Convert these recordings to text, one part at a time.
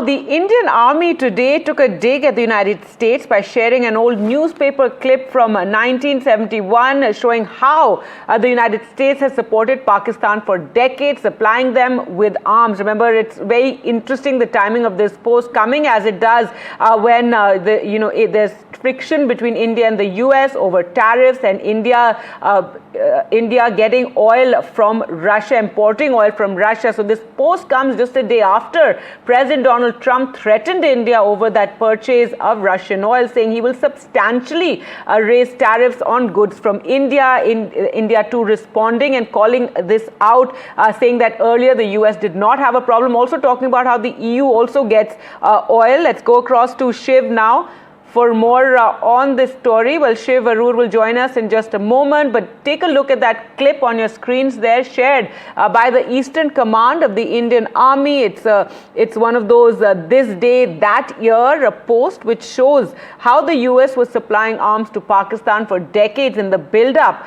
The Indian Army today took a dig at the United States by sharing an old newspaper clip from 1971 showing how the United States has supported Pakistan for decades, supplying them with arms. Remember, it's very interesting the timing of this post coming as it does when there's friction between India and the US over tariffs, and India getting oil from Russia, importing oil from Russia. So this post comes just a day after President Donald Trump threatened India over that purchase of Russian oil, saying he will substantially raise tariffs on goods from India. India too responding and calling this out, saying that earlier the US did not have a problem. Also talking about how the EU also gets oil. Let's go across to Shiv now for more on this story. Well, Shiv Arur will join us in just a moment, but take a look at that clip on your screens there, shared by the Eastern Command of the Indian Army. It's one of those this day, that year post, which shows how the US was supplying arms to Pakistan for decades in the build-up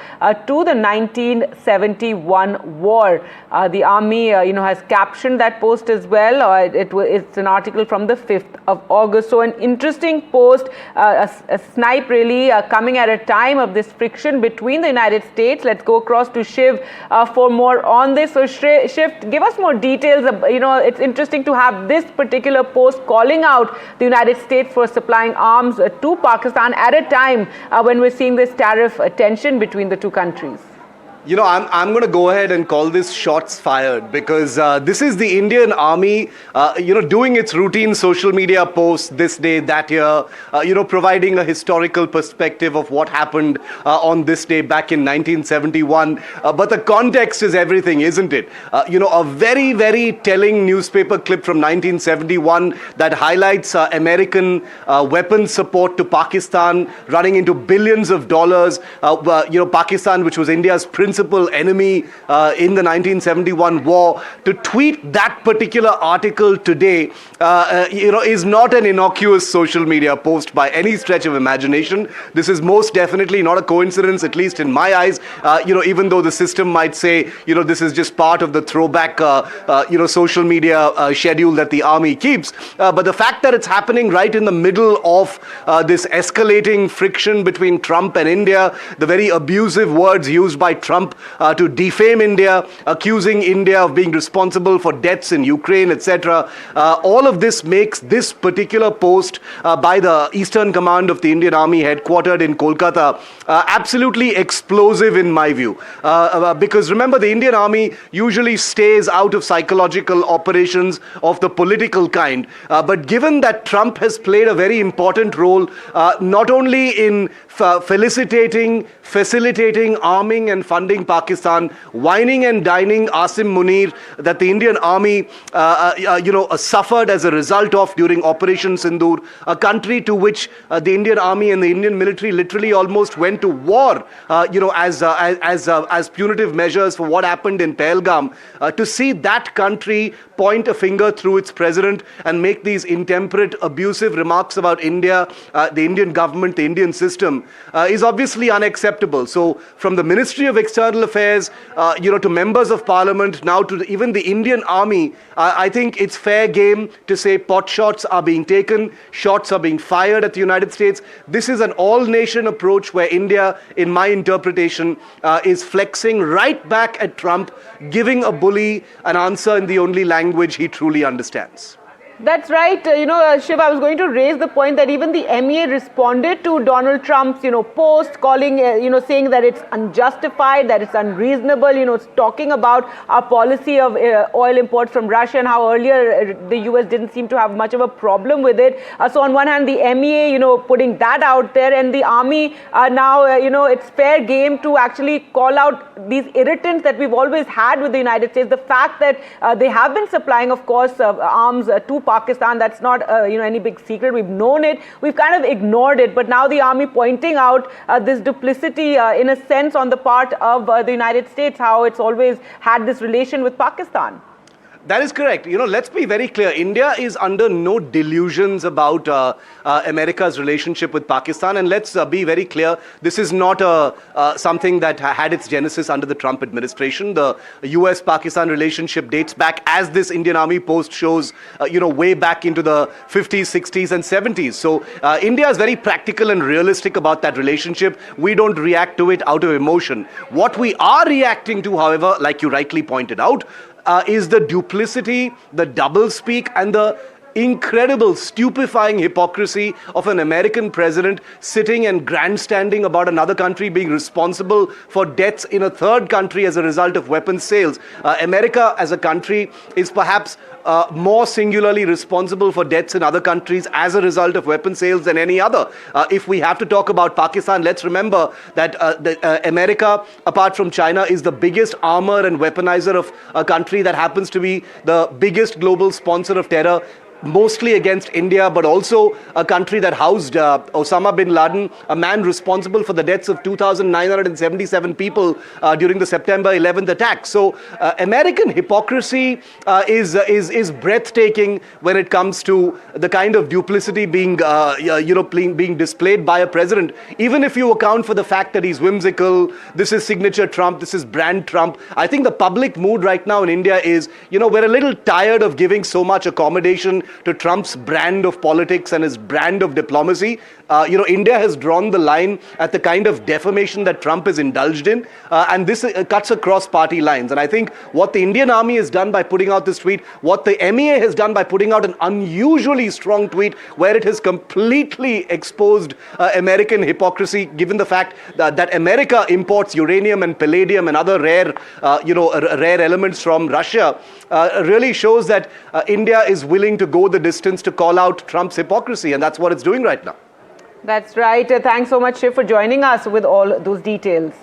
to the 1971 war. The Army, has captioned that post as well. It's an article from the 5th of August. So an interesting post. A snipe really coming at a time of this friction between the United States. Let's go across to Shiv for more on this. So Shiv, give us more details. It's interesting to have this particular post calling out the United States for supplying arms to Pakistan at a time when we're seeing this tariff tension between the two countries. I'm going to go ahead and call this shots fired, because this is the Indian Army, doing its routine social media posts this day, that year, providing a historical perspective of what happened on this day back in 1971. But the context is everything, isn't it? A very, very telling newspaper clip from 1971 that highlights American weapons support to Pakistan running into billions of dollars. Pakistan, which was India's principal enemy in the 1971 war, to tweet that particular article today, is not an innocuous social media post by any stretch of imagination. This is most definitely not a coincidence, at least in my eyes. Even though the system might say, this is just part of the throwback, social media schedule that the army keeps. But the fact that it's happening right in the middle of this escalating friction between Trump and India, the very abusive words used by Trump to defame India, accusing India of being responsible for deaths in Ukraine, etc. All of this makes this particular post by the Eastern Command of the Indian Army, headquartered in Kolkata, absolutely explosive in my view. Because remember, the Indian Army usually stays out of psychological operations of the political kind. But given that Trump has played a very important role, not only in facilitating, arming and funding Pakistan, wining and dining Asim Munir, that the Indian Army, suffered as a result of during Operation Sindoor, a country to which the Indian Army and the Indian military literally almost went to war, as punitive measures for what happened in Pahalgam. To see that country point a finger through its president and make these intemperate, abusive remarks about India, the Indian government, the Indian system, is obviously unacceptable. So from the Ministry of External Affairs, to members of Parliament, now to even the Indian Army, I think it's fair game to say pot shots are being taken, shots are being fired at the United States. This is an all-nation approach where India, in my interpretation, is flexing right back at Trump, giving a bully an answer in the only language he truly understands. That's right. Shiv, I was going to raise the point that even the MEA responded to Donald Trump's, post, calling, saying that it's unjustified, that it's unreasonable, it's talking about our policy of oil imports from Russia and how earlier the US didn't seem to have much of a problem with it. So on one hand, the MEA, putting that out there, and the Army now, it's fair game to actually call out these irritants that we've always had with the United States. The fact that they have been supplying, of course, arms to Pakistan, that's not any big secret. We've known it. We've kind of ignored it. But now the Army pointing out this duplicity in a sense on the part of the United States, how it's always had this relation with Pakistan. That is correct. Let's be very clear. India is under no delusions about America's relationship with Pakistan. And let's be very clear. This is not something that had its genesis under the Trump administration. The US-Pakistan relationship dates back, as this Indian Army post shows, way back into the 50s, 60s, and 70s. So India is very practical and realistic about that relationship. We don't react to it out of emotion. What we are reacting to, however, like you rightly pointed out, is the duplicity, the doublespeak, and the incredible, stupefying hypocrisy of an American president sitting and grandstanding about another country being responsible for deaths in a third country as a result of weapons sales. America as a country is perhaps more singularly responsible for deaths in other countries as a result of weapons sales than any other. If we have to talk about Pakistan, let's remember that America, apart from China, is the biggest armor and weaponizer of a country that happens to be the biggest global sponsor of terror, mostly against India, but also a country that housed Osama bin Laden, a man responsible for the deaths of 2,977 people during the September 11th attack. So American hypocrisy is breathtaking when it comes to the kind of duplicity being displayed by a president. Even if you account for the fact that he's whimsical, this is signature Trump, this is brand Trump. I think the public mood right now in India is, we're a little tired of giving so much accommodation to Trump's brand of politics and his brand of diplomacy. India has drawn the line at the kind of defamation that Trump has indulged in, and this cuts across party lines. And I think what the Indian Army has done by putting out this tweet, what the MEA has done by putting out an unusually strong tweet where it has completely exposed American hypocrisy, given the fact that America imports uranium and palladium and other rare elements from Russia, really shows that India is willing to go the distance to call out Trump's hypocrisy, and that's what it's doing right now. That's right. Thanks so much, Shiv, for joining us with all those details.